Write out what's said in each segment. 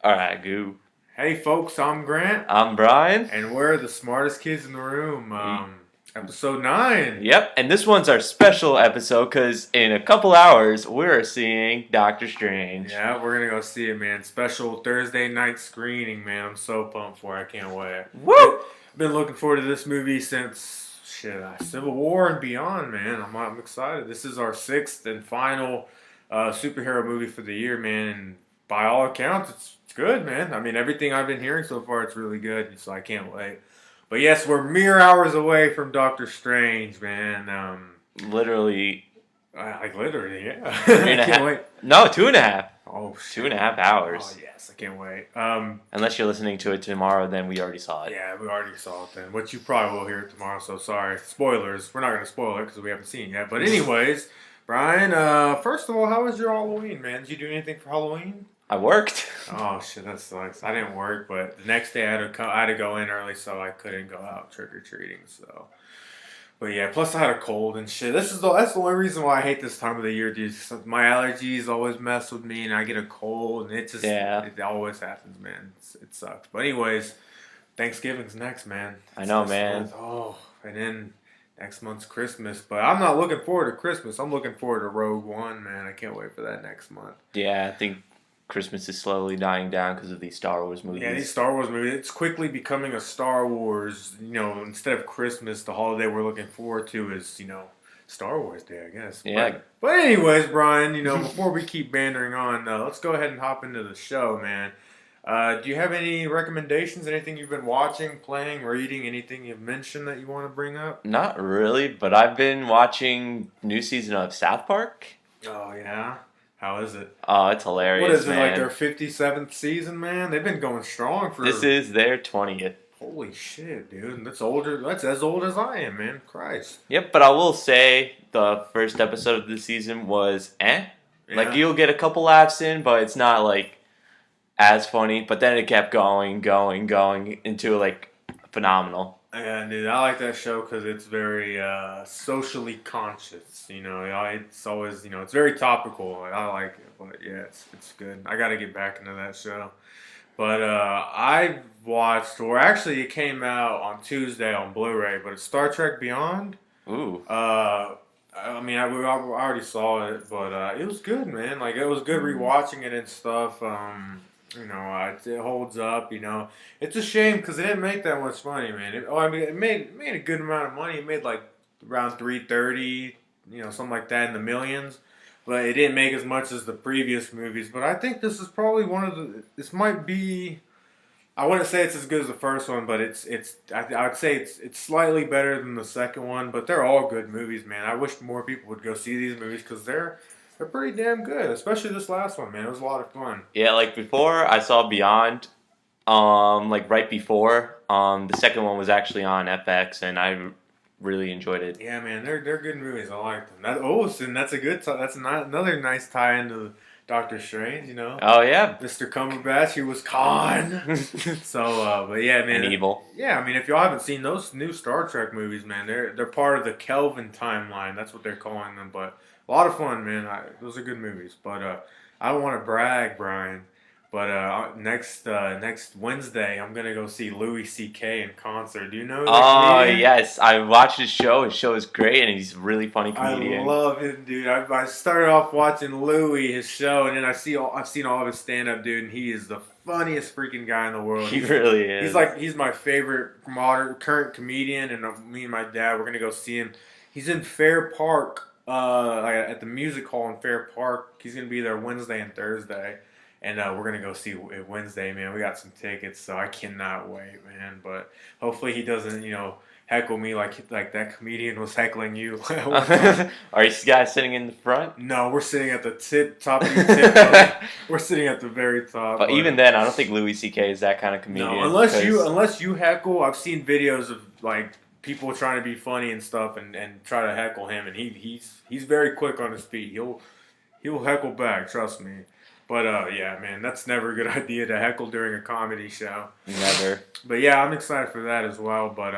Alright, goo. Hey folks, I'm Grant, I'm Brian. and we're the smartest kids in the room. Y- Episode 9. Yep, and this one's our special episode because in a couple hours we're seeing Doctor Strange. Yeah, we're gonna go see it, man. Special Thursday night screening, man. I'm so pumped for it. I can't wait. Woo! I've been looking forward to this movie since Civil War and beyond, man. I'm excited. This is our sixth and final superhero movie for the year, man. And by all accounts, it's good, man. I mean, everything I've been hearing so far, it's really good. So I can't wait. But yes, we're mere hours away from Doctor Strange, man. Literally, Literally, yeah. three and a I can't half. wait. No, 2.5. Oh, shit. 2.5 hours. Oh, yes, I can't wait. Unless you're listening to it tomorrow, then we already saw it. Yeah, we already saw it then, which you probably will hear it tomorrow, so sorry. Spoilers. We're not going to spoil it because we haven't seen it yet. But anyways, Brian, first of all, how was your Halloween, man? Did you do anything for Halloween? I worked. Oh, shit, that sucks. I didn't work, but the next day I had to go in early, so I couldn't go out trick-or-treating, so... But yeah, plus I had a cold and shit. That's the only reason why I hate this time of the year, dude. My allergies always mess with me, and I get a cold, and it always happens, man. It sucks. But anyways, Thanksgiving's next, man. I know, man. And then next month's Christmas. But I'm not looking forward to Christmas. I'm looking forward to Rogue One, man. I can't wait for that next month. Yeah, I think Christmas is slowly dying down because of these Star Wars movies. Yeah, these Star Wars movies, it's quickly becoming a Star Wars, instead of Christmas, the holiday we're looking forward to is, Star Wars Day, I guess. Yeah. But anyways, Brian, before we keep bandering on, let's go ahead and hop into the show, man. Do you have any recommendations, anything you've been watching, playing, reading, anything you've mentioned that you want to bring up? Not really, but I've been watching new season of South Park. Oh, yeah? How is it? Oh, it's hilarious, What is it, man. like their 57th season, man? They've been going strong for... This is their 20th. Holy shit, dude. That's older. That's as old as I am, man. Christ. Yep, but I will say the first episode of the season was Yeah. Like, you'll get a couple laughs in, but it's not, like, as funny. But then it kept going into, like, phenomenal. Yeah, dude, I like that show because it's very socially conscious. It's always, it's very topical. I like it, but yeah, it's good. I got to get back into that show. But I watched, or actually, it came out on Tuesday on Blu-ray. But it's Star Trek Beyond. Ooh. I mean, I already saw it, but it was good, man. Like, it was good rewatching it and stuff. It holds up. It's a shame because it didn't make that much money, man. It made a good amount of money. It made like around 330, something like that in the millions. But it didn't make as much as the previous movies. But I think this is probably this might be. I wouldn't say it's as good as the first one, but I'd say it's slightly better than the second one. But they're all good movies, man. I wish more people would go see these movies because they're pretty damn good, especially this last one, man. It was a lot of fun. Yeah, like, before I saw Beyond, like, right before, the second one was actually on FX, and I really enjoyed it. Yeah, man, they're good movies. I like them. And that's a good that's another nice tie into Doctor Strange, Oh, yeah. Mr. Cumberbatch, he was Khan. So, but yeah, man. And evil. Yeah, I mean, if y'all haven't seen those new Star Trek movies, man, they're part of the Kelvin timeline. That's what they're calling them. But a lot of fun, man. Those are good movies. But I don't want to brag, Brian. But next Wednesday, I'm gonna go see Louis C.K. in concert. Do you know? Oh, yes, I watched his show. His show is great, and he's a really funny comedian. I love him, dude. I started off watching Louis, his show, and then I've seen all of his stand up, dude. And he is the funniest freaking guy in the world. He really is. He's my favorite current comedian, and me and my dad we're gonna go see him. He's in Fair Park, at the music hall in Fair Park. He's gonna be there Wednesday and Thursday. And we're going to go see it Wednesday, man. We got some tickets, so I cannot wait, man. But hopefully he doesn't, heckle me like that comedian was heckling you. Are you guys sitting in the front? No, we're sitting at the top of your tip. We're sitting at the very top. But even then, I don't think Louis C.K. is that kind of comedian. No, unless you heckle. I've seen videos of, like, people trying to be funny and stuff and try to heckle him. And he's very quick on his feet. He'll heckle back, trust me. But, yeah, man, that's never a good idea to heckle during a comedy show. Never. But, yeah, I'm excited for that as well. But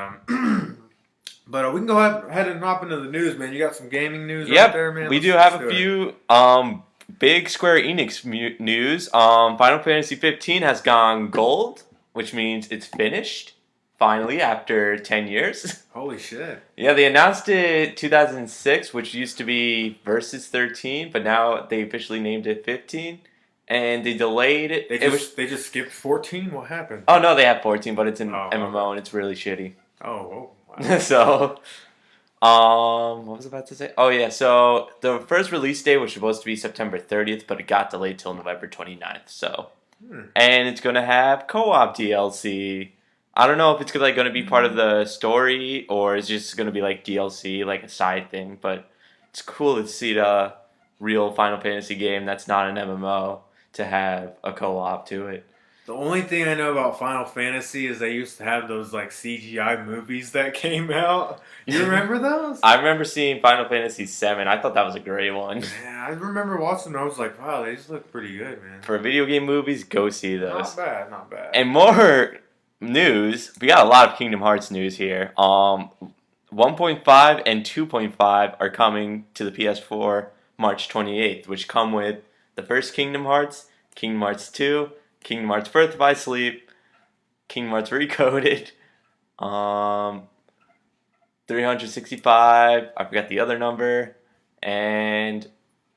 we can go ahead and hop into the news, man. You got some gaming news out there, man? We do have a few. big Square Enix news. Final Fantasy 15 has gone gold, which means it's finished. Finally, after 10 years. Holy shit. Yeah, they announced it 2006, which used to be Versus 13, but now they officially named it 15. And they delayed it. They just skipped 14? What happened? Oh, no, they have 14, but it's an Oh, MMO okay. and it's really shitty. Oh, wow. So, what was I about to say? Oh, yeah, so the first release date was supposed to be September 30th, but it got delayed till November 29th, so. And it's going to have co-op DLC. I don't know if it's going to be part of the story or it's just going to be like DLC, like a side thing. But it's cool to see the real Final Fantasy game that's not an MMO to have a co-op to it. The only thing I know about Final Fantasy is they used to have those like CGI movies that came out. You remember those? I remember seeing Final Fantasy VII. I thought that was a great one. Yeah, I remember watching them. I was like, wow, they just look pretty good, man. For video game movies, go see those. Not bad, not bad. And more news. We got a lot of Kingdom Hearts news here. 1.5 and 2.5 are coming to the PS4 March 28th, which come with the first Kingdom Hearts, Kingdom Hearts 2, Kingdom Hearts Birth by Sleep, Kingdom Hearts Recoded, 365, I forgot the other number, and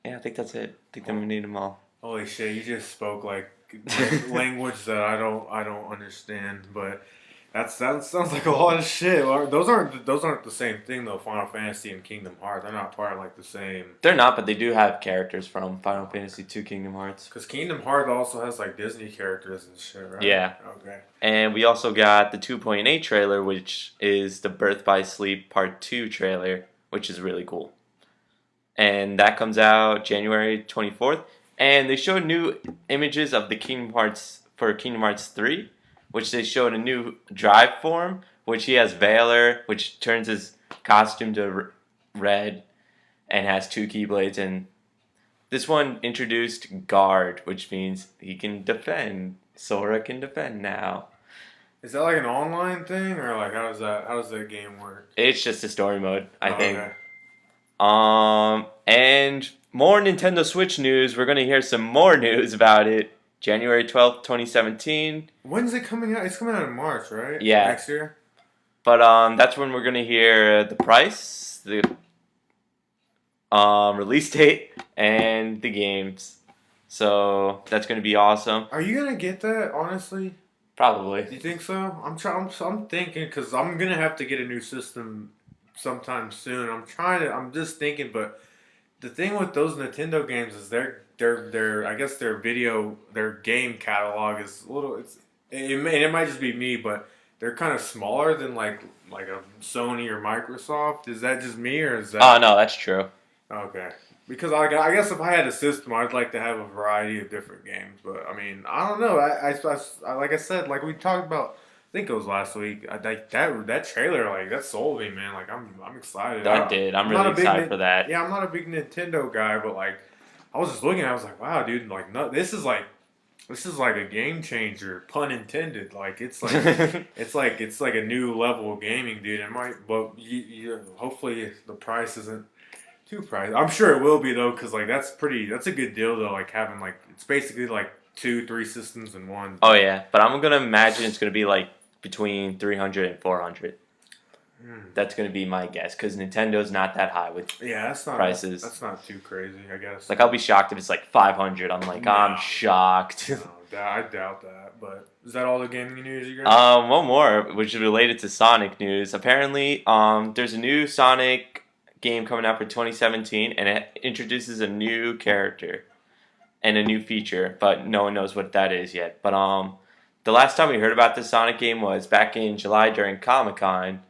yeah, I think that's it. I think we need them all. Holy shit, you just spoke like language that I don't understand, but that sounds like a lot of shit. Those aren't the same thing though. Final Fantasy and Kingdom Hearts, they're not part of like the same. They're not, but they do have characters from Final Fantasy 2 Kingdom Hearts. Because Kingdom Hearts also has like Disney characters and shit, right? Yeah. Okay. And we also got the 2.8 trailer, which is the Birth by Sleep Part 2 trailer, which is really cool. And that comes out January 24th. And they showed new images of the Kingdom Hearts for Kingdom Hearts 3, which they showed a new drive form, which he has Valor, which turns his costume to red and has 2 keyblades. And this one introduced Guard, which means he can defend. Sora can defend now. Is that like an online thing, or like how does that game work? It's just a story mode, I think. Okay. And more Nintendo Switch news. We're gonna hear some more news about it. January 12th, 2017. When's it coming out? It's coming out in March, right? Yeah. Next year? But that's when we're gonna hear the price, the release date, and the games. So that's gonna be awesome. Are you gonna get that, honestly? Probably. You think so? I'm thinking, because I'm gonna have to get a new system sometime soon. I'm just thinking, but the thing with those Nintendo games is their I guess their game catalog is a little, it might just be me, but they're kind of smaller than like a Sony or Microsoft. Is that just me, or is that? Oh no, that's true. Okay. Because I guess if I had a system, I'd like to have a variety of different games. But I mean, I don't know. I like I said, like we talked about, I think it was last week. That trailer, like that sold me, man. Like I'm excited. That did. I'm really excited for that. Yeah, I'm not a big Nintendo guy, but like I was just looking, I was like, wow, dude, like no, this is like a game changer, pun intended. Like it's like it's like a new level of gaming, dude. It might, but hopefully the price isn't too pricey. I'm sure it will be though, because like that's a good deal though. Like having like it's basically like 2-3 systems in one. Oh yeah, but I'm gonna imagine it's gonna be like between 300 and 400. That's gonna be my guess, because Nintendo's not that high with prices. That's not too crazy, I guess. Like I'll be shocked if it's like 500. I'm like, No. I'm shocked. No, I doubt that. But is that all the gaming news you got? One more, which is related to Sonic news. Apparently, there's a new Sonic game coming out for 2017, and it introduces a new character and a new feature, but no one knows what that is yet. But the last time we heard about this Sonic game was back in July during Comic-Con,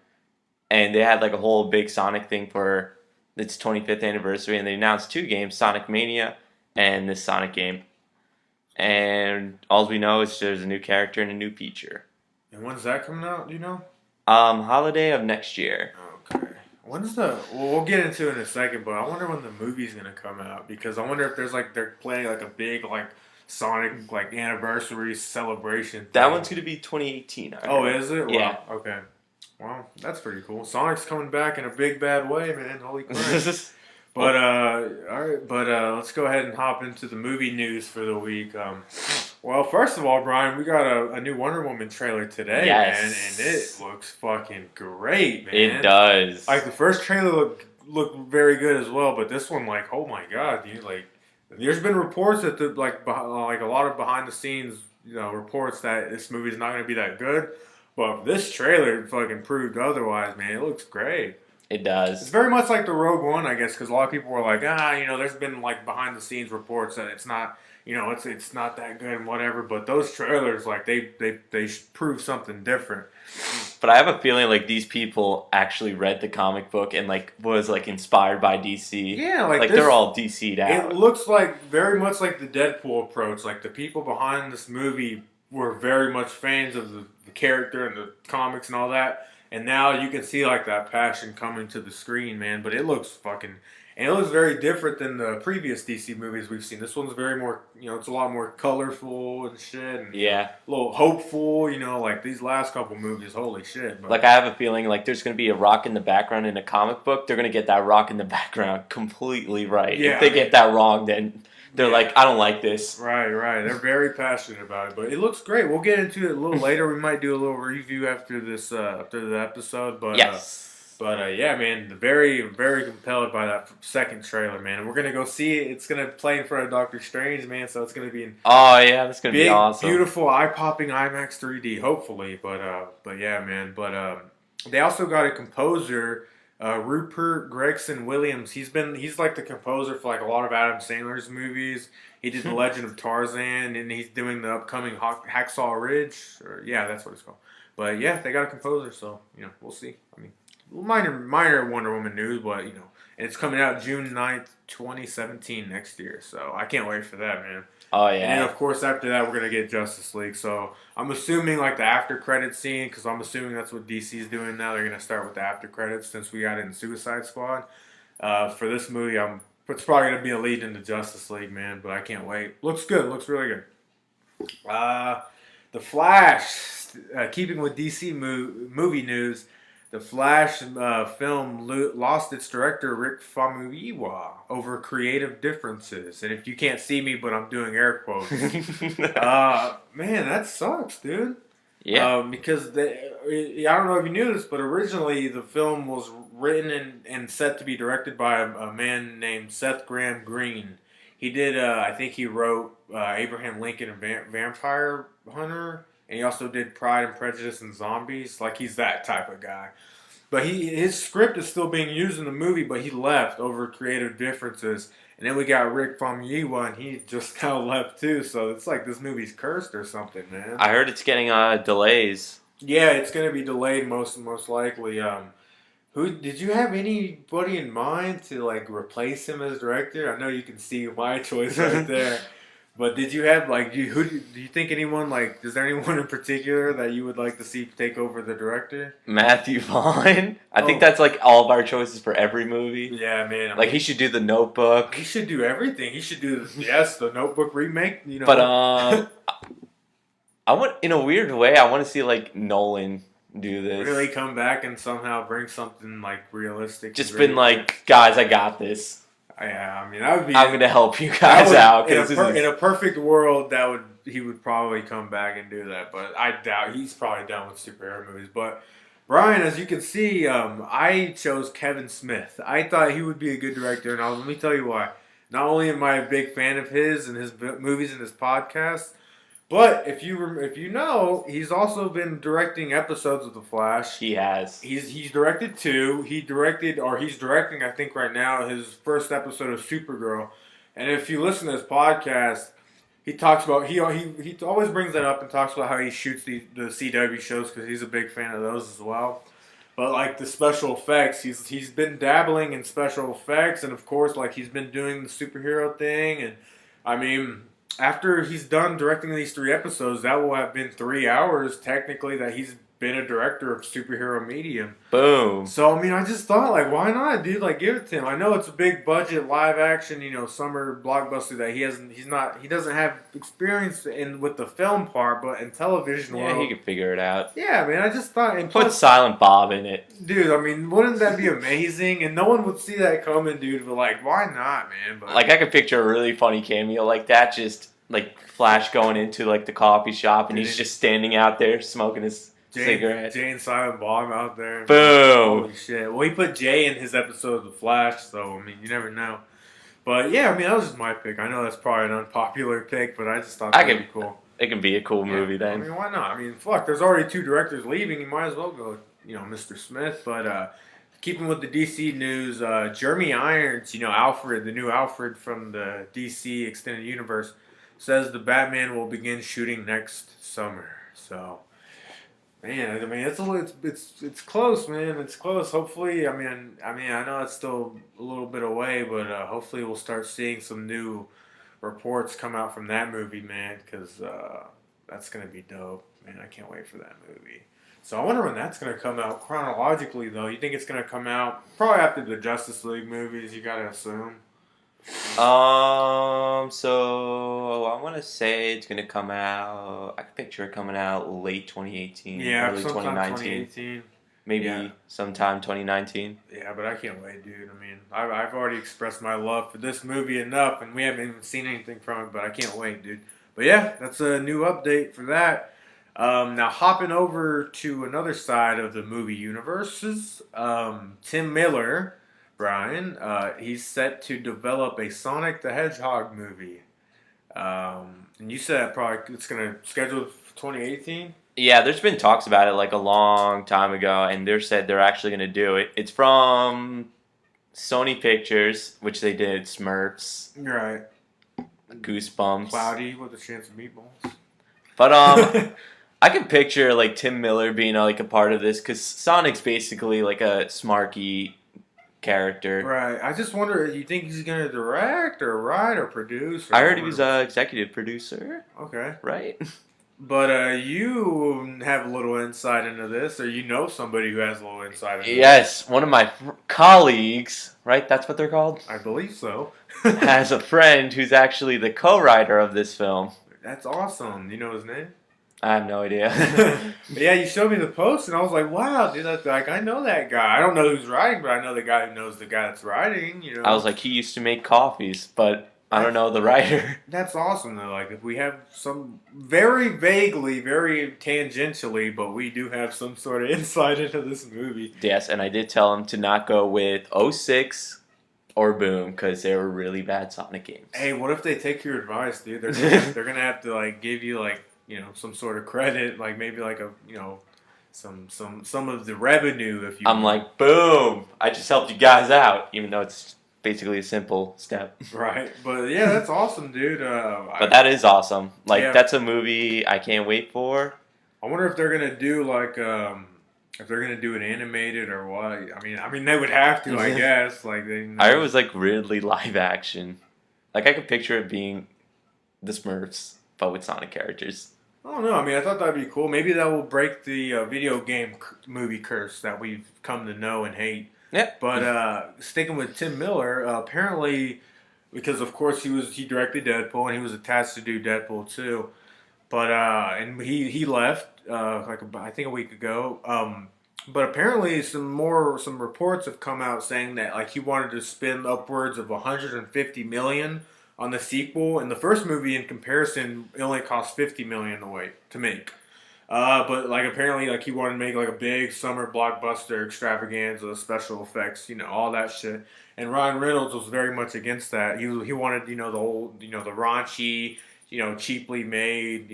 and they had like a whole big Sonic thing for its 25th anniversary, and they announced 2 games, Sonic Mania and this Sonic game. And all we know is there's a new character and a new feature. And when's that coming out? Do you know? Holiday of next year. Okay. We'll get into it in a second, but I wonder when the movie's gonna come out, because I wonder if there's like they're planning like a big like Sonic like anniversary celebration That thing. one's gonna be 2018. Oh, is it? Yeah. Wow. Okay. Well, that's pretty cool. Sonic's coming back in a big bad way, man. Holy crap. all right, but let's go ahead and hop into the movie news for the week. Well, first of all, Brian, we got a new Wonder Woman trailer today, man, and it Yes, looks fucking great, it man. Like does. the first trailer looked very good as well, but this one, like, oh my god, dude, like, there's been reports that like a lot of behind the scenes, reports that this movie is not going to be that good, but this trailer fucking proved otherwise, man. It looks great. It It's does. very much like the Rogue One, I guess, because a lot of people were like, there's been like behind the scenes reports that it's not, it's not that good and whatever. But those trailers, like they prove something different. But I have a feeling like these people actually read the comic book and like was like inspired by DC. Yeah, like Like this, they're all DC'd it out. looks like very much like the Deadpool approach. Like the people behind this movie were very much fans of the character and the comics and all that. And now you can see like that passion coming to the screen, man. But it looks fucking, and it looks very different than the previous DC movies we've seen. This one's very more, it's a lot more colorful and shit, and Yeah. a little hopeful. Like these last couple movies, holy shit. But Like I have a feeling like there's gonna be a rock in the background in a comic book. They're gonna get that rock in the background completely right. yeah, If they get that wrong, then they're yeah. like, I don't like this. Right, right. They're very passionate about it, but it looks great. We'll get into it a little later. We might do a little review after the episode, but Yes. yeah, man, very very compelled by that second trailer, man. And we're gonna go see it. It's gonna play in front of Doctor Strange, man. So it's gonna be in Oh yeah, that's gonna be big, awesome. beautiful, eye popping IMAX 3D, hopefully. But yeah, man. But they also got a composer. Rupert Gregson Williams, he's like the composer for like a lot of Adam Sandler's movies. He did The Legend of Tarzan, and he's doing the upcoming Hacksaw Ridge. Yeah, that's what it's called. But yeah, they got a composer, so we'll see. I mean, minor Wonder Woman news, but and it's coming out June 9th, 2017 next year. So I can't wait for that, man. Oh And then, yeah. of course, after that, we're going to get Justice League. So I'm assuming, like, the after credit scene, because I'm assuming that's what DC's doing now. They're going to start with the after credits since we got it in Suicide Squad. For this movie, it's probably going to be a lead into Justice League, man, but I can't wait. Looks good. Looks really good. The Flash, keeping with DC movie news, the Flash film lost its director Rick Famuyiwa over creative differences. And if you can't see me, but I'm doing air quotes. Man, that sucks, dude. Yeah. Because I don't know if you knew this, but originally the film was written and set to be directed by a man named Seth Graham Greene. He did, I think he wrote Abraham Lincoln and Vampire Hunter, and he also did Pride and Prejudice and Zombies. Like, he's that type of guy. But his script is still being used in the movie, but he left over creative differences. And then we got Rick Famuyiwa, and he just kind of left too. So it's like this movie's cursed or something, man. I heard it's getting delays. Yeah, it's gonna be delayed most likely. Who did you have anybody in mind to like replace him as director? I know you can see my choice right there. But did you have do you think anyone is there anyone in particular that you would like to see take over the director? Matthew Vaughn. I think Oh. that's like all of our choices for every movie. Yeah, man. Like he should do The Notebook. He should do everything. He should do the Notebook remake. But I want, in a weird way, I want to see like Nolan do this. really come back and somehow bring something like realistic. Just and been like, guys, I got this. yeah. I mean, that would be. I'm gonna help you guys out. In a perfect world, he would probably come back and do that. But I doubt he's probably done with superhero movies. But Brian, as you can see, I chose Kevin Smith. I thought he would be a good director, and let me tell you why. Not only am I a big fan of his and his movies and his podcasts, but if you know, he's also been directing episodes of The Flash. He has. He's directed two. He's directing, I think right now, his first episode of Supergirl. And if you listen to his podcast, he talks about he always brings that up and talks about how he shoots the CW shows because he's a big fan of those as well. But like the special effects, he's been dabbling in special effects, and of course, like he's been doing the superhero thing. And I mean, after he's done directing these 3 episodes, that will have been 3 hours technically that he's been a director of superhero media. Boom. So I mean, I just thought like, why not, dude? Like, give it to him. I know it's a big budget live action, summer blockbuster that he doesn't have experience in with the film part, but in television Yeah, he world, could figure it out. yeah, man. I just thought, and Put plus, Silent Bob in it. dude, I mean, wouldn't that be amazing? And no one would see that coming, dude. But like, why not, man? But Like I could picture a really funny cameo like that, just like Flash going into like the coffee shop and he's just standing out there smoking his cigarette. Jay and Silent Bob out there. Boom. Holy shit. Well, he put Jay in his episode of The Flash, so I mean, you never know. But yeah, I mean, that was just my pick. I know that's probably an unpopular pick, but I just thought that would be cool. It can be a cool movie then. I mean, why not? I mean, fuck, there's already 2 directors leaving. You might as well go, Mr. Smith. But keeping with the DC news, Jeremy Irons, Alfred, the new Alfred from the DC Extended Universe, says the Batman will begin shooting next summer. So, man, I mean, it's close, man. It's close. Hopefully, I mean, I know it's still a little bit away, but hopefully we'll start seeing some new reports come out from that movie, man, because that's gonna be dope, man. I can't wait for that movie. So I wonder when that's gonna come out chronologically, though. You think it's gonna come out probably after the Justice League movies? You gotta assume. So I want to say it's gonna come out. I can picture it coming out late 2018, Yeah, early sometime 2019, 2018. maybe Yeah. sometime 2019. Yeah, but I can't wait, dude. I mean, I've already expressed my love for this movie enough, and we haven't even seen anything from it, but I can't wait, dude. But yeah, that's a new update for that. Now, hopping over to another side of the movie universes, Tim Miller, Brian, he's set to develop a Sonic the Hedgehog movie. And you said probably it's going to schedule for 2018? Yeah, there's been talks about it like a long time ago, and they said they're actually gonna do it. It's from Sony Pictures, which they did Smurfs, Right. Goosebumps, Cloudy with a chance of meatballs. But I can picture like Tim Miller being like a part of this because Sonic's basically like a smarky character. Right. I just wonder, you think he's going to direct or write or produce? Or I heard he was an executive producer. Okay. Right? But you have a little insight into this, or you know somebody who has a little insight into this. Yes, one of my colleagues, right? That's what they're called? I believe so. Has a friend who's actually the co-writer of this film. That's awesome. You know his name? I have no idea. Yeah, you showed me the post, and I was like, wow, dude, I know that guy. I don't know who's writing, but I know the guy who knows the guy that's writing, I was like, he used to make coffees, but I don't know the writer. That's awesome, though. Like, if we have some very vaguely, very tangentially, but we do have some sort of insight into this movie. Yes, and I did tell him to not go with '06 or Boom, because they were really bad Sonic games. Hey, what if they take your advice, dude? They're gonna have to like give you like some sort of credit, like maybe like a some of the revenue if you. I'm like, boom! I just helped you guys out, even though it's basically a simple step. Right, but yeah, that's awesome, dude. But that is awesome. Like that's a movie I can't wait for. I wonder if they're gonna do like if they're gonna do it animated or what. I mean they would have to, I guess. Like I heard it was like really live action. Like I could picture it being the Smurfs, but with Sonic characters. I don't know. I mean, I thought that'd be cool. Maybe that will break the video game movie curse that we've come to know and hate. Yeah. But sticking with Tim Miller, apparently, because of course he directed Deadpool and he was attached to do Deadpool too. But and he left I think a week ago. But apparently some reports have come out saying that like he wanted to spend upwards of $150 million on the sequel, and the first movie in comparison it only cost $50 million to make. But like apparently like he wanted to make like a big summer blockbuster extravaganza, special effects, all that shit. And Ryan Reynolds was very much against that. He wanted the old the raunchy, cheaply made,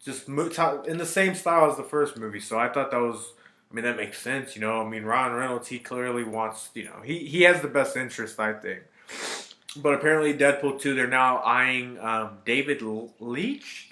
just in the same style as the first movie. So I thought that was. I mean, that makes sense, Ryan Reynolds, he clearly wants, he has the best interest, I think. But apparently Deadpool 2, they're now eyeing David Leitch,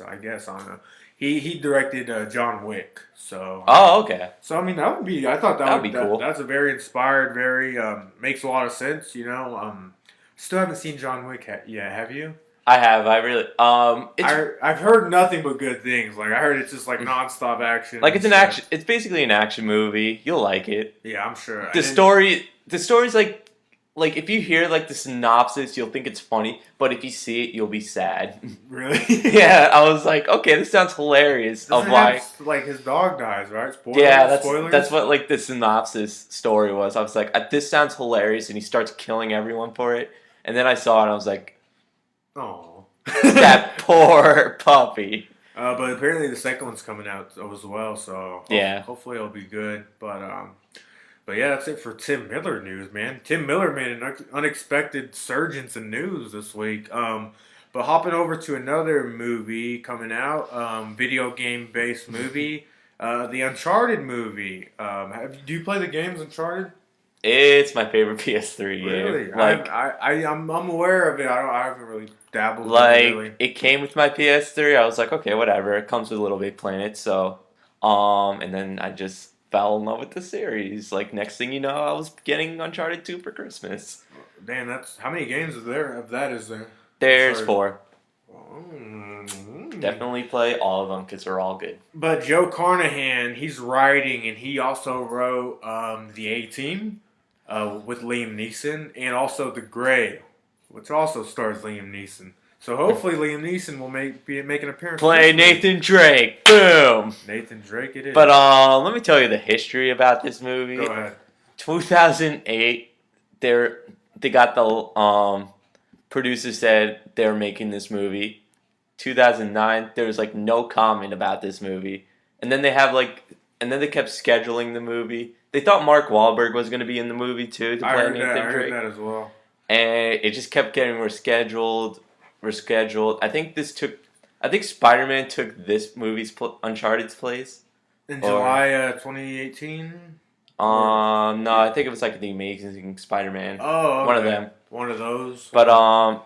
I guess, I don't know. He directed John Wick, so. Oh, okay. So, I mean, I thought that would be cool. That's a very inspired, very, makes a lot of sense, Still haven't seen John Wick yet, have you? I have. I really. It's I've heard nothing but good things. Like I heard it's just like nonstop action. like And it's an stuff. action. It's basically an action movie. You'll like it. Yeah, I'm sure. The story. The story's like if you hear like the synopsis, you'll think it's funny, but if you see it, you'll be sad. Really? Yeah, I was like, okay, this sounds hilarious. Doesn't Of why? like his dog dies, right? Yeah, Spoilers. that's what like the synopsis story was. I was like, this sounds hilarious, and he starts killing everyone for it. And then I saw it, and I was like, Oh. that poor puppy. But apparently the second one's coming out as well, so Yeah. hopefully it'll be good. But yeah, that's it for Tim Miller news, man. Tim Miller made an unexpected surge in some news this week. But hopping over to another movie coming out, video game based movie, the Uncharted movie. Do you play the games Uncharted? It's my favorite PS3 game. Really? Like, I'm aware of it. I haven't really dabbled in like it really. it came with my PS3. I was like, okay, whatever. It comes with Little Big Planet, so and then I just fell in love with the series. Like next thing you know, I was getting Uncharted 2 for Christmas. Damn, that's how many games is there of that is there? There's Sorry. 4. Mm. Definitely play all of them because they're all good. But Joe Carnahan, he's writing, and he also wrote the A-Team with Liam Neeson, and also The Grey, which also stars Liam Neeson. So hopefully Liam Neeson will make an appearance. Play Nathan Drake. Boom. Nathan Drake, it is. But let me tell you the history about this movie. Go ahead. 2008, they got the producer said they were making this movie. 2009, there was like no comment about this movie, and then they kept scheduling the movie. They thought Mark Wahlberg was going to be in the movie too to play Nathan Drake. I heard that as well. And it just kept getting rescheduled. I think Spider-Man took this movie's Uncharted's place. In July 2018? No, I think it was like The Amazing Spider-Man. Oh, okay. One of them. One of those. But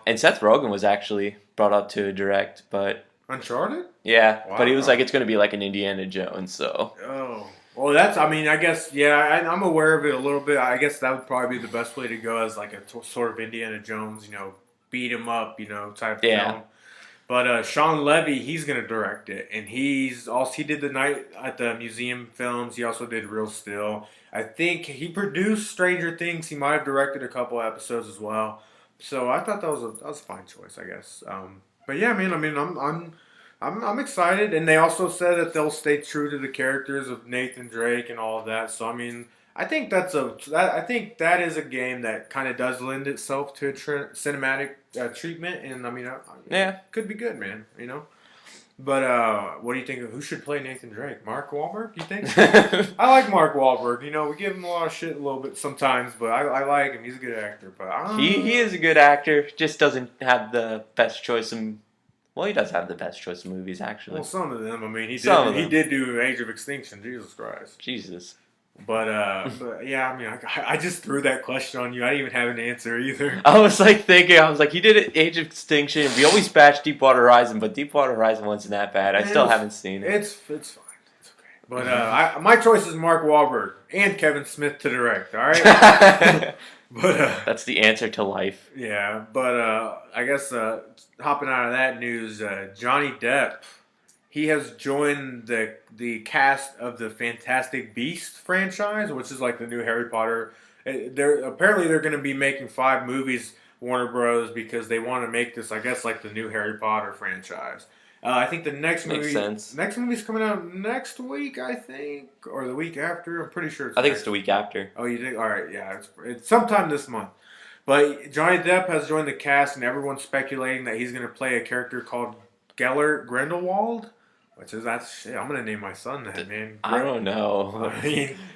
and Seth Rogen was actually brought up to direct, but Uncharted? yeah, Wow. but he was like, it's going to be like an Indiana Jones, so. Oh. Well, I guess, yeah, I'm aware of it a little bit. I guess that would probably be the best way to go as like a sort of Indiana Jones, beat him up, type film. But Sean Levy, he's going to direct it. And he did The Night at the Museum films. He also did Real Still. I think he produced Stranger Things. He might have directed a couple episodes as well. So I thought that was a fine choice, I guess. But yeah, I'm excited, and they also said that they'll stay true to the characters of Nathan Drake and all of that. So I think that is a game that kind of does lend itself to a cinematic treatment, and it could be good, man. But what do you think? Who should play Nathan Drake? Mark Wahlberg? You think? I like Mark Wahlberg. We give him a lot of shit a little bit sometimes, but I like him. He's a good actor. But I don't know. He is a good actor. Just doesn't have the best choice in. Well, he does have the best choice in movies, actually. Well, some of them. He did do Age of Extinction. Jesus Christ. Jesus. But yeah, I just threw that question on you. I didn't even have an answer either. I was like thinking, he did Age of Extinction. We always bashed Deepwater Horizon, but Deepwater Horizon wasn't that bad. I still haven't seen it. It's fine. It's okay. But my choice is Mark Wahlberg and Kevin Smith to direct. All right. But that's the answer to life. Yeah, but I guess hopping out of that news, Johnny Depp, he has joined the cast of the Fantastic Beasts franchise, which is like the new Harry Potter. They're going to be making 5 movies, Warner Bros., because they want to make this, I guess, like the new Harry Potter franchise. I think the next movie's coming out next week, I think, or the week after. I'm pretty sure. I think it's the week after. Oh, you think? All right, yeah, it's sometime this month. But Johnny Depp has joined the cast, and everyone's speculating that he's going to play a character called Gellert Grindelwald, which is I'm going to name my son that, man. I don't know. But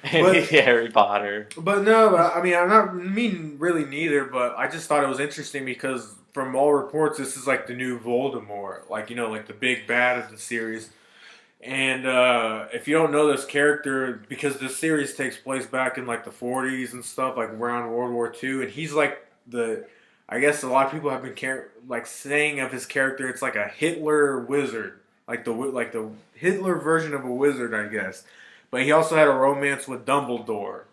Harry Potter. But no, I'm not really neither. But I just thought it was interesting because from all reports, this is like the new Voldemort, like the big bad of the series. And if you don't know this character, because this series takes place back in like the 40s and stuff, like around World War II, and he's like I guess a lot of people have been saying of his character, it's like a Hitler wizard, like the Hitler version of a wizard, I guess. But he also had a romance with Dumbledore,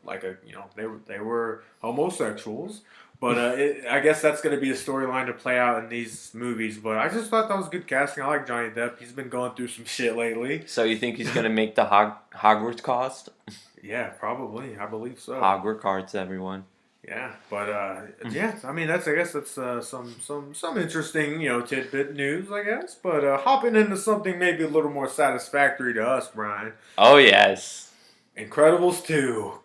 they were homosexuals. But I guess that's going to be a storyline to play out in these movies. But I just thought that was good casting. I like Johnny Depp. He's been going through some shit lately. So you think he's gonna make the Hogwarts cost? Yeah, probably. I believe so. Hogwarts cards, everyone. Yeah, but yeah. I mean, I guess that's some interesting tidbit news. I guess, but hopping into something maybe a little more satisfactory to us, Brian. Oh yes. Incredibles 2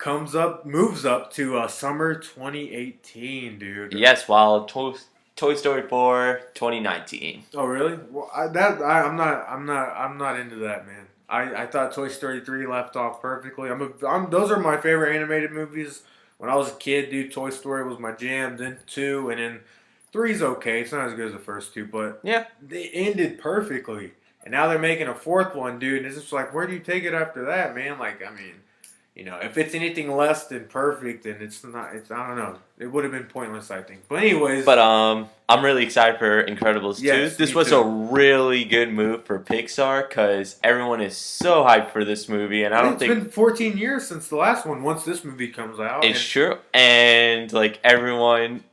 moves up to summer 2018, dude. Yes, while Toy Story 4 2019. Oh, really? Well, I'm not into that, man. I thought Toy Story 3 left off perfectly. Those are my favorite animated movies. When I was a kid, dude, Toy Story was my jam. Then 2, and then 3's okay. It's not as good as the first 2, but Yeah. they ended perfectly. And now they're making a fourth one, dude. And it's just like, where do you take it after that, man? Like, I mean, if it's anything less than perfect, then it's not. I don't know. It would have been pointless, I think. But anyways, But I'm really excited for Incredibles 2. Yes, This me was too. a really good move for Pixar because everyone is so hyped for this movie, and I don't it's think been 14 years since the last one. Once this movie comes out, it's true. And like everyone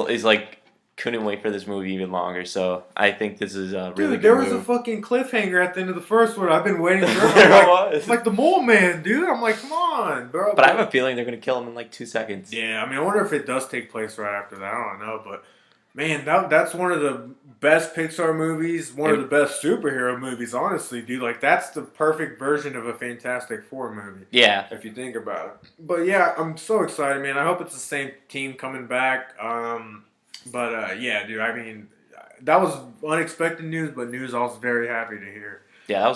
is like couldn't wait for this movie even longer. So I think this is a really dude, good there was move. a fucking cliffhanger at the end of the first one. I've been waiting for it. There It's was. like the Mole Man, dude. I'm like, come on, bro. But I have a feeling they're gonna kill him in like 2 seconds. Yeah, I mean, I wonder if it does take place right after that. I don't know, but man, that's one of the best Pixar movies, one of the best superhero movies, honestly, dude. Like, that's the perfect version of a Fantastic Four movie, Yeah. if you think about it. But yeah, I'm so excited, man. I hope it's the same team coming back. But yeah, dude. I mean, that was unexpected news, but news I was very happy to hear. Yeah,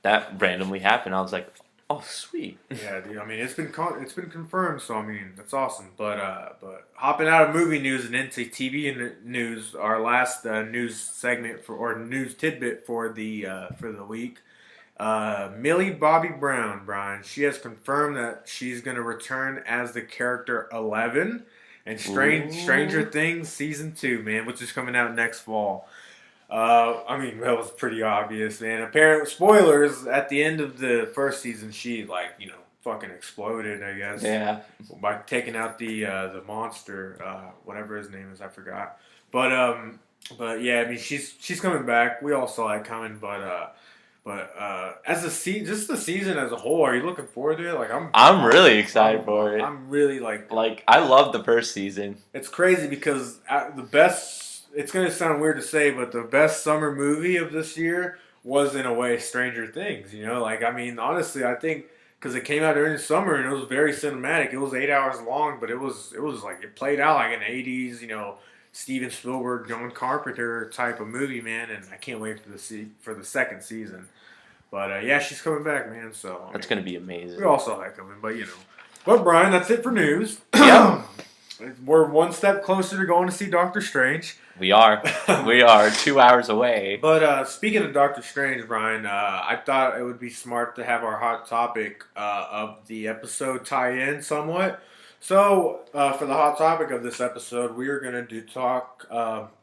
that randomly happened. I was like, oh sweet. Yeah, dude. I mean, it's been confirmed, so I mean, that's awesome. But hopping out of movie news and into TV news, our last news segment or news tidbit for the week. Millie Bobby Brown, Brian. She has confirmed that she's going to return as the character 11 in Stranger Things season 2, man, which is coming out next fall. I mean, that was pretty obvious, man. Apparently, spoilers, at the end of the first season, she, fucking exploded, I guess. Yeah. By taking out the monster, whatever his name is, I forgot. But yeah, I mean, she's coming back. We all saw it coming, but as just the season as a whole, are you looking forward to it? Like, I'm really excited for it. I'm really like I love the first season. it's crazy because the best. It's gonna sound weird to say, but the best summer movie of this year was in a way Stranger Things. Like, I mean, honestly, I think because it came out during the summer and it was very cinematic. It was 8 hours long, but it was like it played out like an '80s, Steven Spielberg, John Carpenter type of movie, man. And I can't wait for the second season. But yeah, she's coming back, man. So That's gonna be amazing. we all saw that coming, but But Brian, that's it for news. Yep. We're one step closer to going to see Doctor Strange. We are 2 hours away. But speaking of Doctor Strange, Brian, I thought it would be smart to have our hot topic of the episode tie in somewhat. So for the hot topic of this episode, we are going to talk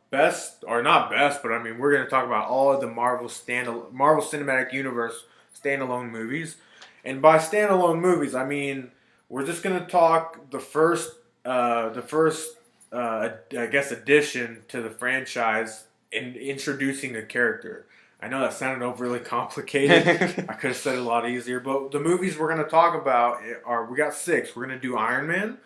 best, or not best, but I mean we're going to talk about all of the Marvel Cinematic Universe standalone movies. And by standalone movies, I mean we're just going to talk the first I guess addition to the franchise in introducing a character. I know that sounded overly complicated. I could have said it a lot easier. But the movies we're going to talk about we got 6. We're going to do Iron Man,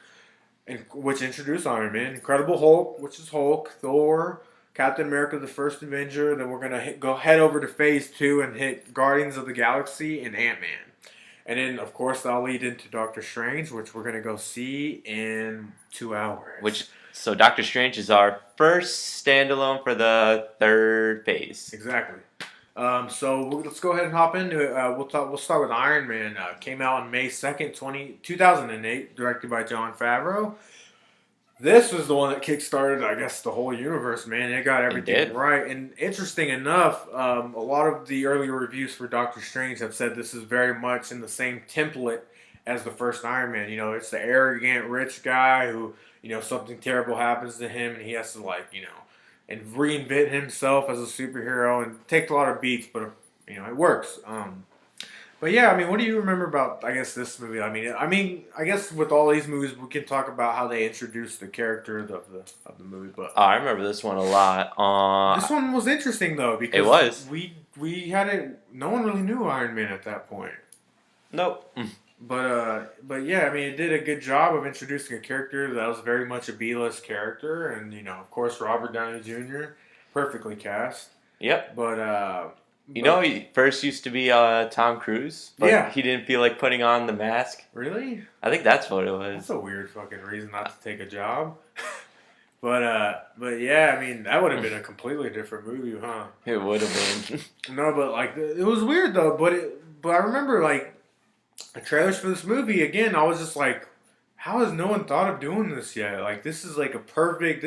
which introduced Iron Man. Incredible Hulk, which is Hulk. Thor. Captain America, the First Avenger. Then we're going to head over to Phase 2 and hit Guardians of the Galaxy and Ant-Man. And then, of course, that'll lead into Doctor Strange, which we're going to go see in 2 hours. So Doctor Strange is our first standalone for the third phase. Exactly. So let's go ahead and hop into it. We'll start with Iron Man. Came out on May 2nd, 2008, directed by Jon Favreau. This was the one that kickstarted, I guess, the whole universe, man. It got everything right. And interesting enough, a lot of the earlier reviews for Doctor Strange have said this is very much in the same template as the first Iron Man. It's the arrogant, rich guy who, something terrible happens to him and he has to, and reinvent himself as a superhero and take a lot of beats, but, it works. But yeah, I mean, what do you remember about? I guess this movie. I guess with all these movies, we can talk about how they introduced the character of the movie. But I remember this one a lot. this one was interesting though It because was. we had it. No one really knew Iron Man at that point. Nope. But yeah, I mean, it did a good job of introducing a character that was very much a B-list character, and of course, Robert Downey Jr. perfectly cast. Yep. But He first used to be Tom Cruise, but yeah, he didn't feel like putting on the mask. really, I think that's what it was. that's a weird fucking reason not to take a job. But yeah, I mean, that would have been a completely different movie, huh? It would have been. No, but like it was weird though. But I remember like the trailers for this movie again. I was just like, how has no one thought of doing this yet? Like this is a perfect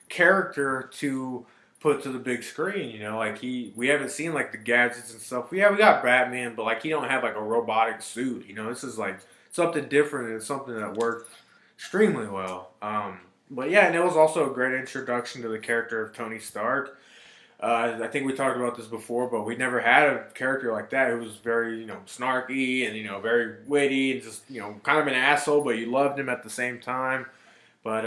character to put to the big screen. Like we haven't seen like the gadgets and stuff. Yeah, we got Batman, but like he don't have like a robotic suit. This is like something different and something that worked extremely well. But yeah, and it was also a great introduction to the character of Tony Stark. I think we talked about this before, but we never had a character like that who was very, snarky and very witty and just kind of an asshole, but you loved him at the same time. But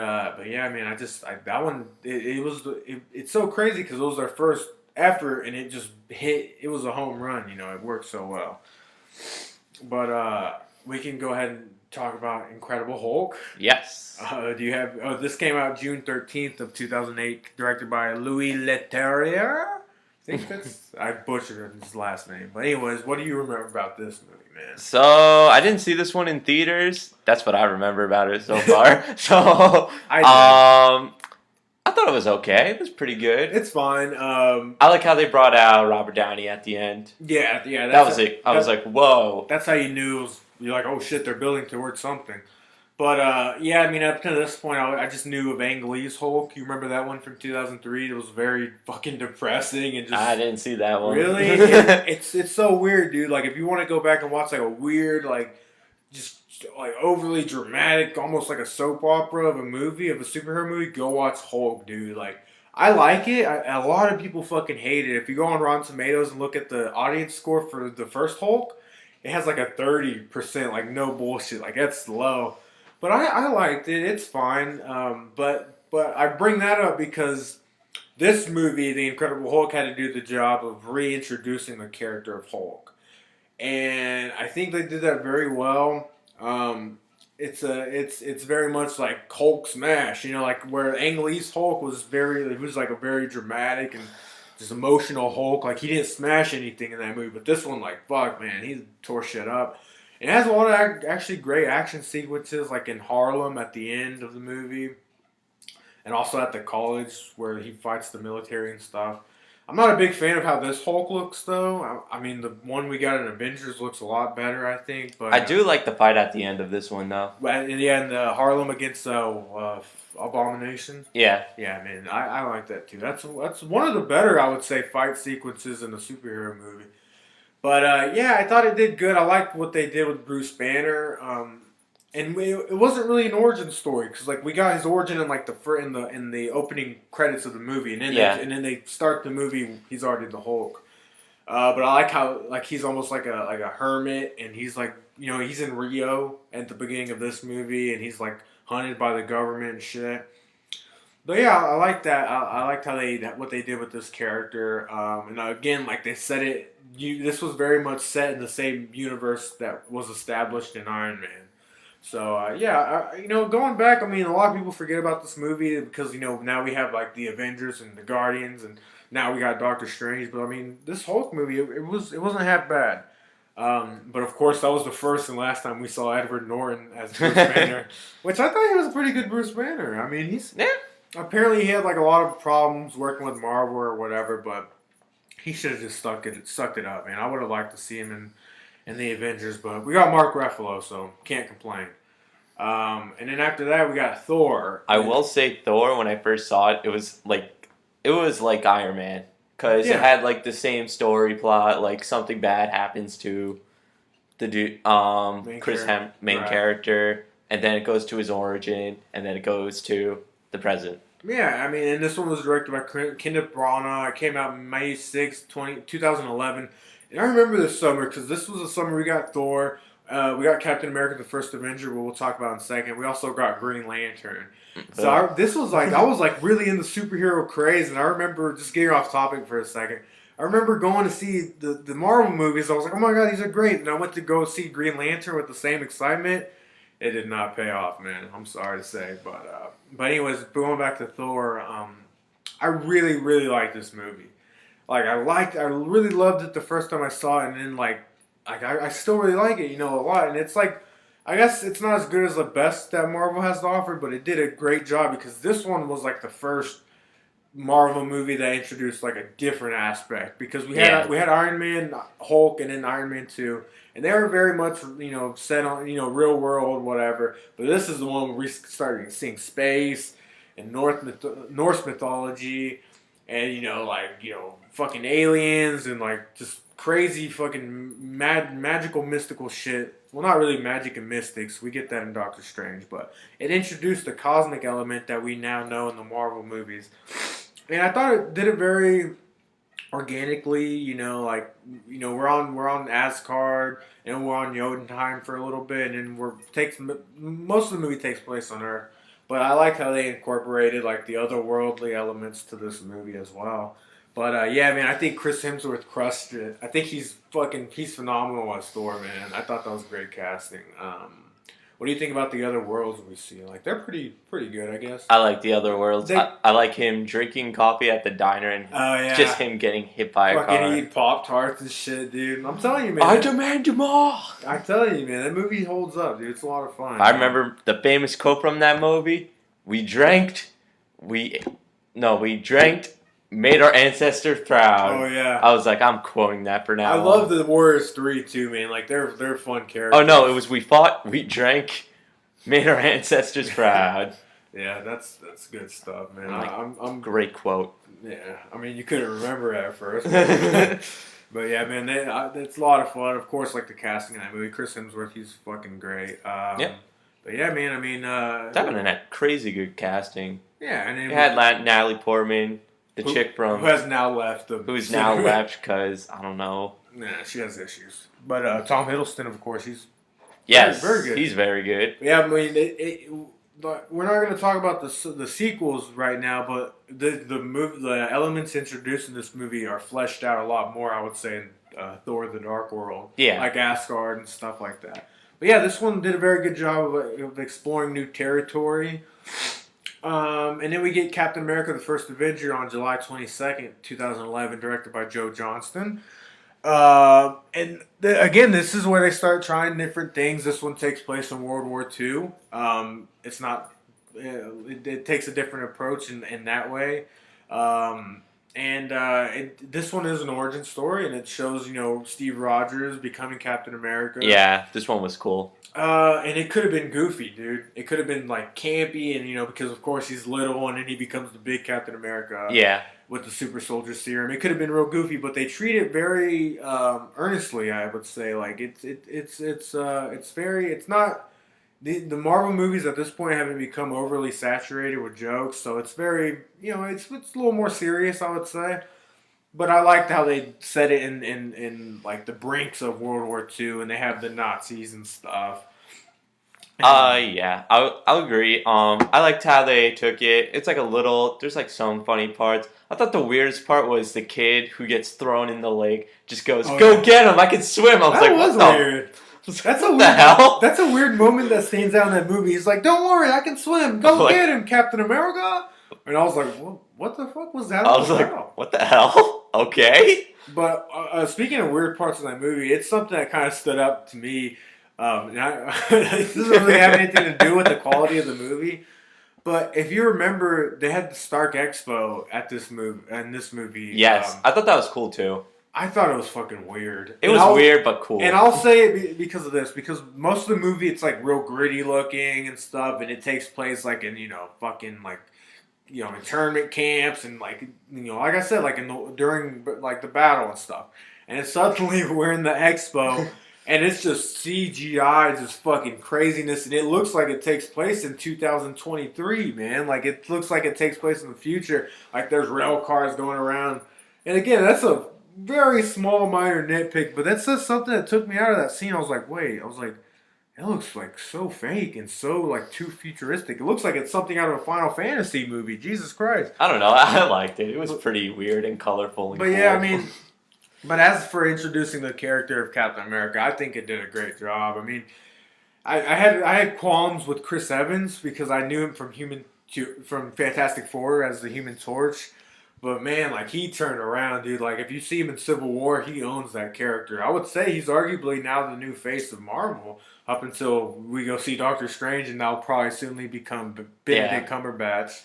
yeah, I mean, that one it's so crazy because it was their first effort and it just hit. It was a home run. It worked so well. But we can go ahead and talk about Incredible Hulk. Yes. Do you have? Oh, this came out June 13th of 2008, directed by Louis Leterrier. I think that's I butchered his last name. But anyways, what do you remember about this movie, man? So I didn't see this one in theaters. That's what I remember about it so far. So I thought it was okay. It was pretty good. It's fine. I like how they brought out Robert Downey at the end. Yeah. That was it. I was like, whoa. That's how you knew. You're like, oh shit, they're building towards something. But yeah, I mean, up to this point, I just knew of Ang Lee's Hulk. You remember that one from 2003? It was very fucking depressing and just. I didn't see that one. Really, it's so weird, dude. Like, if you want to go back and watch like a weird, like, just like overly dramatic, almost like a soap opera of a superhero movie, go watch Hulk, dude. Like, I like it. A lot of people fucking hate it. If you go on Rotten Tomatoes and look at the audience score for the first Hulk, it has like a 30%. Like, no bullshit. Like, that's low. But I liked it. It's fine. But I bring that up because this movie, The Incredible Hulk, had to do the job of reintroducing the character of Hulk, and I think they did that very well. It's very much like Hulk smash, like where Ang Lee's Hulk was like a very dramatic and just emotional Hulk. Like he didn't smash anything in that movie, but this one, like fuck man, he tore shit up. It has a lot of actually great action sequences, like in Harlem at the end of the movie, and also at the college where he fights the military and stuff. I'm not a big fan of how this Hulk looks, though. I mean, the one we got in Avengers looks a lot better, I think. But I do like the fight at the end of this one, though. And yeah, and Harlem against Abomination. Yeah. Yeah, man, I like that too. That's one of the better, I would say, fight sequences in a superhero movie. But yeah, I thought it did good. I liked what they did with Bruce Banner. And it wasn't really an origin story because like we got his origin in like in the opening credits of the movie, and then they start the movie. He's already the Hulk. But I like how like he's almost like a hermit, and he's like he's in Rio at the beginning of this movie, and he's like hunted by the government and shit. But yeah, I like that. I liked how what they did with this character. And again, like they said it. This was very much set in the same universe that was established in Iron Man. So yeah, going back, I mean, a lot of people forget about this movie because now we have like the Avengers and the Guardians, and now we got Doctor Strange. But I mean, this Hulk movie, it wasn't half bad. But of course, that was the first and last time we saw Edward Norton as Bruce Banner, which I thought he was a pretty good Bruce Banner. I mean, apparently he had like a lot of problems working with Marvel or whatever, but he should have just sucked it up, man. I would have liked to see him in the Avengers, but we got Mark Ruffalo, so can't complain. And then after that, we got Thor. I will say Thor, when I first saw it, it was like Iron Man. Because it had like the same story plot, like something bad happens to the dude, main character, and then it goes to his origin, and then it goes to the present. Yeah, I mean, and this one was directed by Kenneth Branagh. It came out May 6, 2011. And I remember this summer because this was the summer we got Thor. We got Captain America: The First Avenger, but we'll talk about in a second. We also got Green Lantern. So this was like I was like really in the superhero craze, and I remember just getting off topic for a second. I remember going to see the Marvel movies. I was like, oh my god, these are great. And I went to go see Green Lantern with the same excitement. It did not pay off, man. I'm sorry to say, but anyways, going back to Thor, I really really liked this movie. Like I really loved it the first time I saw it, and then I still really like it, a lot. And it's like, I guess it's not as good as the best that Marvel has to offer, but it did a great job because this one was like the first Marvel movie that introduced like a different aspect because we had Iron Man, Hulk, and then Iron Man 2, and they were very much set on real world whatever. But this is the one where we started seeing space and Norse mythology, and fucking aliens and like just crazy fucking magical mystical shit. Well, not really magic and mystics. We get that in Doctor Strange, but it introduced the cosmic element that we now know in the Marvel movies. And I thought it did it very organically. We're on Asgard and we're on Jotunheim for a little bit, and then most of the movie takes place on Earth. But I like how they incorporated like the otherworldly elements to this movie as well. But yeah, man, I think Chris Hemsworth crushed it. I think he's phenomenal as Thor, man. I thought that was great casting. What do you think about the other worlds we see? Like they're pretty good, I guess. I like the other worlds. I like him drinking coffee at the diner and just him getting hit by a car. Fucking eat Pop-Tarts and shit, dude. I'm telling you, man. I demand you more. I'm telling you, man. That movie holds up, dude. It's a lot of fun. I remember the famous quote from that movie. We drank, made our ancestors proud. Oh yeah. I was like, I'm quoting that for now. I love the Warriors 3 too, man. Like they're fun characters. Oh no, it was we fought, we drank, made our ancestors proud. Yeah, that's good stuff, man. Like, I'm great quote. Yeah, I mean you couldn't remember it at first, but yeah, man, it's a lot of fun. Of course, like the casting in that movie, Chris Hemsworth, he's fucking great. Yep. But yeah, man, I mean, that one had crazy good casting. Yeah, and it had Natalie Portman. The chick from who has now left who's now left because I don't know. Nah, she has issues. But Tom Hiddleston, of course, he's very good. He's very good. Yeah, I mean, we're not going to talk about the sequels right now, but the elements introduced in this movie are fleshed out a lot more. I would say in Thor: The Dark World, like Asgard and stuff like that. But yeah, this one did a very good job of exploring new territory. And then we get Captain America: The First Avenger on July 22nd, 2011, directed by Joe Johnston. Again, this is where they start trying different things. This one takes place in World War II. It's not. It takes a different approach in that way. This one is an origin story, and it shows Steve Rogers becoming Captain America. Yeah, this one was cool. And it could have been goofy, dude. It could have been like campy, and because of course he's little, and then he becomes the big Captain America. Yeah. With the super soldier serum, it could have been real goofy, but they treat it very earnestly. I would say, like it's not. The Marvel movies at this point haven't become overly saturated with jokes, so it's very it's a little more serious, I would say. But I liked how they set it in like the brinks of World War II, and they have the Nazis and stuff. Yeah, I'll agree. I liked how they took it. It's like there's like some funny parts. I thought the weirdest part was the kid who gets thrown in the lake, just goes, "Go get him! I can swim." I was like, "What the weird. That's what the hell?" That's a weird moment that stands out in that movie. He's like, "Don't worry, I can swim. Go get him, Captain America." And I was like, well, what the fuck was that? I was like, what the hell? Okay. But speaking of weird parts of that movie, it's something that kind of stood up to me. This doesn't really have anything to do with the quality of the movie. But if you remember, they had the Stark Expo at this movie. Yes, I thought that was cool too. I thought it was fucking weird. It was weird but cool. And I'll say it because of this, because most of the movie it's like real gritty looking and stuff, and it takes place like in fucking like internment camps and like like I said, like during like the battle and stuff. And suddenly we're in the expo. And it's just CGI, just fucking craziness, and it looks like it takes place in 2023, man. Like it looks like it takes place in the future. Like there's rail cars going around, and again, that's a very small, minor nitpick, but that's just something that took me out of that scene. I was like, wait, I was like, it looks like so fake and so like too futuristic. It looks like it's something out of a Final Fantasy movie. Jesus Christ. I don't know. I liked it. It was But, pretty weird and colorful and but yeah, I cool. mean, but as for introducing the character of Captain America, I think it did a great job. I mean, I had qualms with Chris Evans because I knew him from Fantastic Four as the Human Torch. But man, like he turned around, dude. Like if you see him in Civil War, he owns that character. I would say he's arguably now the new face of Marvel. Up until we go see Doctor Strange, and that'll probably soonly become Yeah. Benedict Cumberbatch.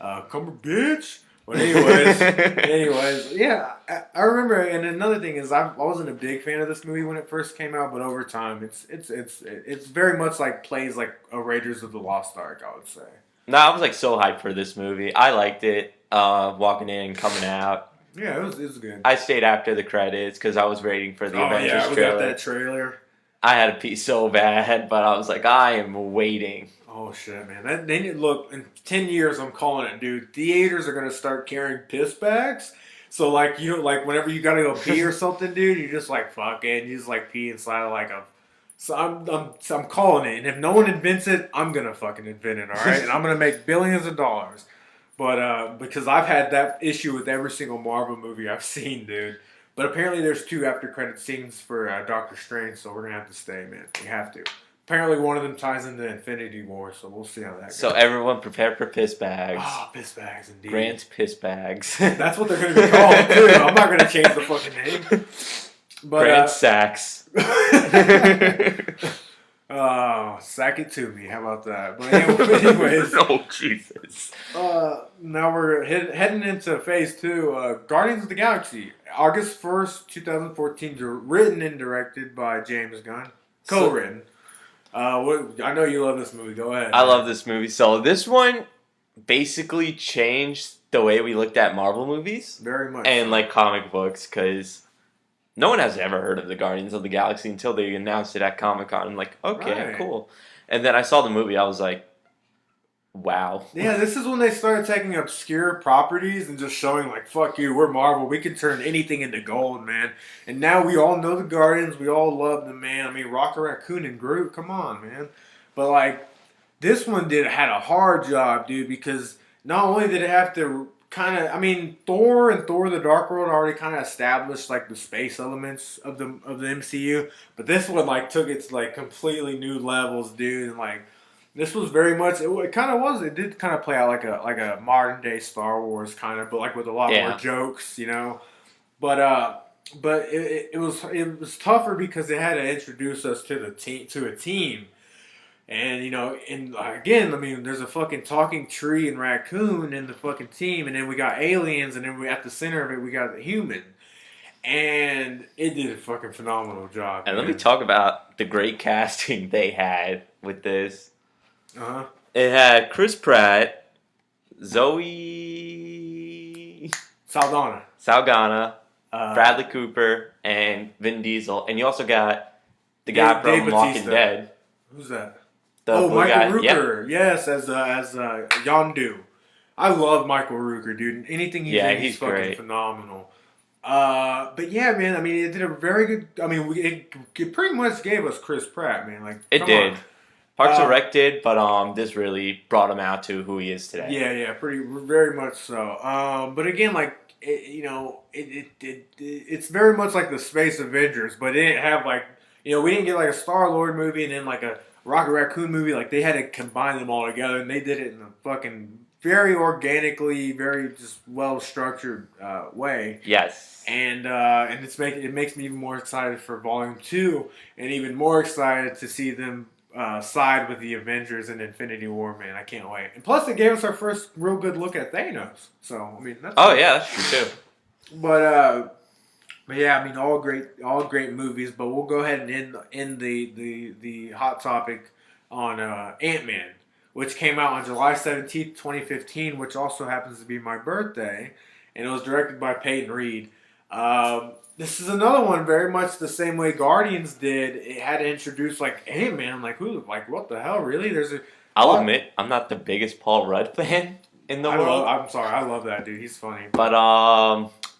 Cumberbitch. But anyways, yeah, I remember. And another thing is, I wasn't a big fan of this movie when it first came out, but over time, it's very much like plays like a Raiders of the Lost Ark. I would say. No, I was like so hyped for this movie. I liked it. Walking in, coming out. Yeah, it was good. I stayed after the credits because I was waiting for the Oh Avengers yeah, we trailer. got that trailer. I had to pee so bad, but I was like, I am waiting. Oh shit, man! Look, in 10 years, I'm calling it, dude. Theaters are gonna start carrying piss bags. So like like whenever you gotta go pee or something, dude, you just like fuck it, you just like pee inside of like a. So I'm calling it, and if no one invents it, I'm gonna fucking invent it, all right? And I'm gonna make billions of dollars. But because I've had that issue with every single Marvel movie I've seen, dude. But apparently there's 2 after credit scenes for Doctor Strange, so we're gonna have to stay, man. We have to. Apparently one of them ties into Infinity War, so we'll see how that goes. So everyone prepare for piss bags. Ah, piss bags, indeed. Grant's piss bags. That's what they're going to be called, too. I'm not going to change the fucking name. But, Grant sacks. Oh, sack it to me. How about that? But anyways. Oh, Jesus. Now we're heading into phase 2. Guardians of the Galaxy. August 1st, 2014. Written and directed by James Gunn. Co-written. I know you love this movie. Go ahead. I love this movie. So this one basically changed the way we looked at Marvel movies. Very much. And like comic books, because no one has ever heard of the Guardians of the Galaxy until they announced it at Comic-Con. I'm like, okay, Right. cool. And then I saw the movie. I was like, wow. Yeah, this is when they started taking obscure properties and just showing like, fuck you, we're Marvel. We can turn anything into gold, man. And now we all know the Guardians. We all love them, man. I mean, Rocket Raccoon and Groot, come on, man. But like, this one had a hard job, dude, because not only did it have to kind of, I mean, Thor and Thor the Dark World already kind of established like the space elements of the MCU, but this one like took it to like completely new levels, dude, and like this was very much it kind of was. It did kind of play out like a modern day Star Wars kind of, but like with a lot more jokes, you know. But it was tougher because they had to introduce us to a team. And, you know, and again, I mean, there's a fucking talking tree and raccoon in the fucking team, and then we got aliens, and then at the center of it, we got the human. And it did a fucking phenomenal job. And man. let me talk about the great casting they had with this. Uh-huh. It had Chris Pratt, Zoe Saldana, Bradley Cooper, and Vin Diesel. And you also got the guy from Dave Walking Bautista. Dead. Who's that? The blue Michael guy. Rooker. Yep. Yes, as Yondu. I love Michael Rooker, dude. Anything he's in, he's fucking great. phenomenal. But yeah, man. I mean, it did a very good. I mean, it pretty much gave us Chris Pratt, man. Like It come did. on. Parks and Rec did, but this really brought him out to who he is today. Yeah, very much so. But again, like it's very much like the Space Avengers, but it didn't have like we didn't get like a Star-Lord movie and then like a Rocket Raccoon movie. Like they had to combine them all together, and they did it in a fucking very organically, very just well structured way. Yes. And it makes me even more excited for Volume 2, and even more excited to see them side with the Avengers in Infinity War, man. I can't wait. And plus, it gave us our first real good look at Thanos. So I mean, that's yeah, that's true too. But yeah, I mean, all great movies. But we'll go ahead and end the hot topic on Ant-Man, which came out on July 17th, 2015, which also happens to be my birthday, and it was directed by Peyton Reed. This is another one very much the same way Guardians did. It had to introduce like Ant-Man, like what the hell, really? I'll admit, I'm not the biggest Paul Rudd fan in the world. I'm sorry, I love that dude. He's funny. But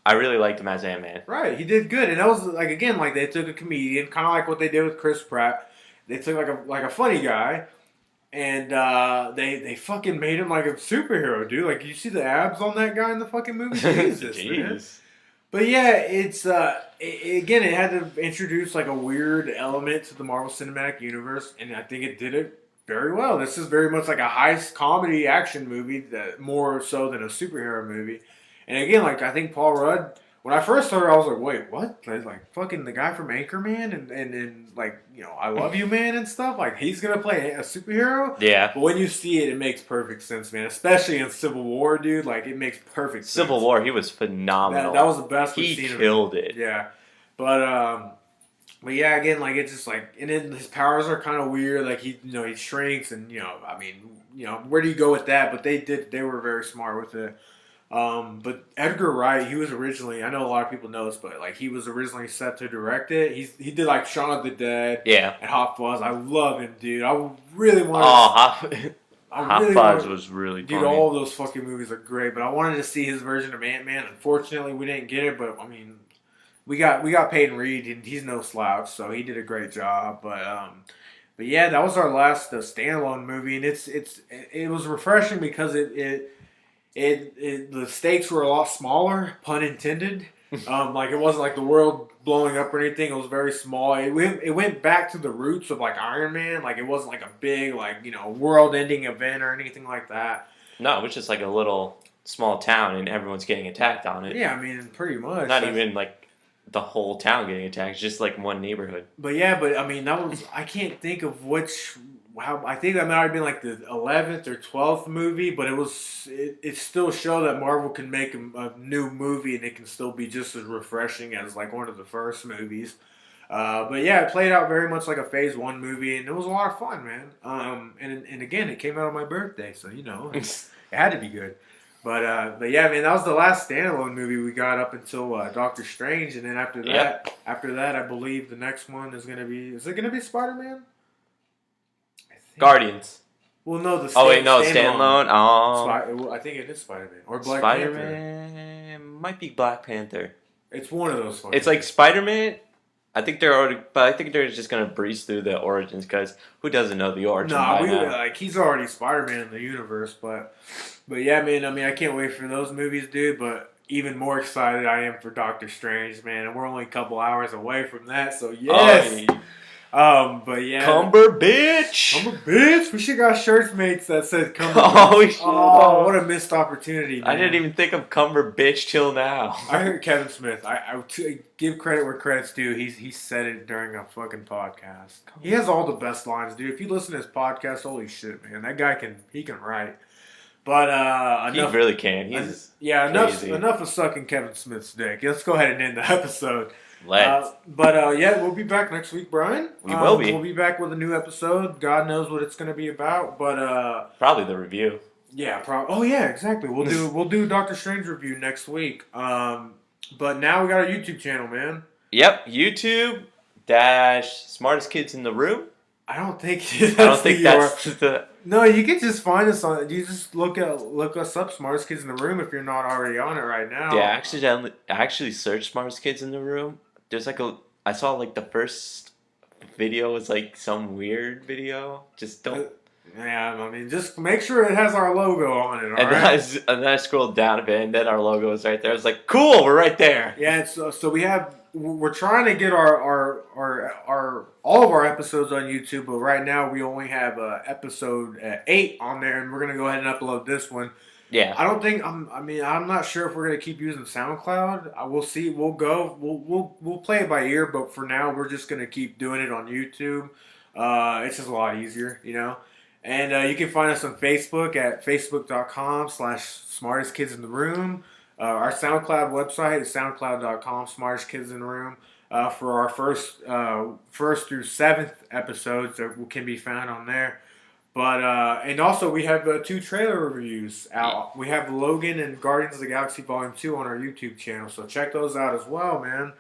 I really liked him as Ant-Man. Right, he did good, and that was like again like they took a comedian, kind of like what they did with Chris Pratt. They took like a funny guy, and they fucking made him like a superhero, dude. Like you see the abs on that guy in the fucking movie, Jesus, man. Jeez. But yeah, it's again it had to introduce like a weird element to the Marvel Cinematic Universe, and I think it did it very well. This is very much like a heist comedy action movie, that more so than a superhero movie. And again, like I think Paul Rudd, when I first heard, I was like, wait, what? Like fucking the guy from Anchorman and like I Love You Man and stuff. Like he's gonna play a superhero. Yeah. But when you see it, it makes perfect sense, man. Especially in Civil War, dude. Like it makes perfect sense. Civil War, he was phenomenal. That was the best we've He seen. killed it. Yeah, but yeah, again, like it's just like, and then his powers are kind of weird. Like he shrinks, and I mean, where do you go with that? But they were very smart with it. But Edgar Wright, he was originally, I know a lot of people know this, but like he was originally set to direct it. He did like Shaun of the Dead, Yeah. and Hot Fuzz. I love him, dude. I really wanted. Hot Fuzz was really dude. funny. All of those fucking movies are great, but I wanted to see his version of Ant-Man. Unfortunately, we didn't get it. But I mean, we got Peyton Reed, and he's no slouch, so he did a great job. But yeah, that was our last standalone movie, and it was refreshing because the stakes were a lot smaller, pun intended. Like it wasn't like the world blowing up or anything. It was very small. It went back to the roots of like Iron Man. Like it wasn't like a big world-ending event or anything like that. No, it was just like a little small town, and everyone's getting attacked on it. Yeah, I mean, pretty much. Not even like the whole town getting attacked. It's just like one neighborhood. But yeah, I mean, that was, I can't think of I think that might have been like the 11th or 12th movie, but it still showed that Marvel can make a new movie and it can still be just as refreshing as like one of the first movies. But yeah, it played out very much like a Phase 1 movie, and it was a lot of fun, man. And again, it came out on my birthday, so it had to be good. But yeah, man, that was the last standalone movie we got up until Doctor Strange, and then after that, I believe the next one is gonna be. Is it gonna be Spider-Man? Guardians. Well, no, the standalone. I think it is Spider-Man or Black Spider-Man Panther. might be Black Panther. It's one of those. It's like Spider-Man. I think they're just gonna breeze through the origins because who doesn't know the origin? Like he's already Spider-Man in the universe, but yeah, man. I mean, I can't wait for those movies, dude. But even more excited I am for Doctor Strange, man. And we're only a couple hours away from that, so yes. But yeah, Cumber bitch. We should got shirts made that said Cumber. Oh, what a missed opportunity, man. I didn't even think of Cumber bitch till now. I heard Kevin Smith. I give credit where credit's due. He said it during a fucking podcast. He has all the best lines, dude. If you listen to his podcast, holy shit, man, that guy can write. But he really can. He's enough of sucking Kevin Smith's dick. Let's go ahead and end the episode. Let's. Yeah, we'll be back next week, Brian. We will be. We'll be back with a new episode. God knows what it's going to be about, but probably the review. Yeah, Oh yeah, exactly. We'll do Doctor Strange review next week. But now we got our YouTube channel, man. Yep, YouTube /Smartest Kids in the Room. I don't think that's the. No, you can just find us on. You just look us up, Smartest Kids in the Room, if you're not already on it right now. Yeah, I actually searched Smartest Kids in the Room. There's I saw like the first video was like some weird video. Just don't. Yeah, I mean, just make sure it has our logo on it. And then I scrolled down a bit, and then our logo was right there. I was like, "Cool, we're right there." Yeah, so we're trying to get our all of our episodes on YouTube, but right now we only have episode 8 on there, and we're gonna go ahead and upload this one. Yeah. I'm not sure if we're gonna keep using SoundCloud. We'll see. We'll play it by ear, but for now we're just gonna keep doing it on YouTube. It's just a lot easier, And you can find us on Facebook at facebook.com/smartestkidsintheroom. Our SoundCloud website is soundcloud.com/smartestkidsintheroom. For our first through 7th episodes that can be found on there. But and also we have 2 trailer reviews out. We have Logan and Guardians of the Galaxy Volume 2 on our YouTube channel, so check those out as well, man.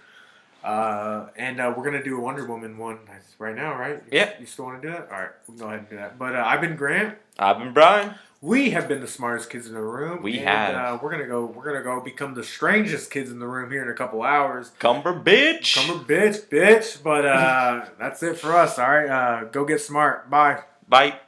And we're gonna do a Wonder Woman one right now, right? Yep. You still want to do that? All right, we can go ahead and do that. But I've been Grant. I've been Brian. We have been the smartest kids in the room. We and, have. We're gonna go become the strangest kids in the room here in a couple hours. Cumber bitch. Come bitch. But that's it for us. All right. Go get smart. Bye. Bye.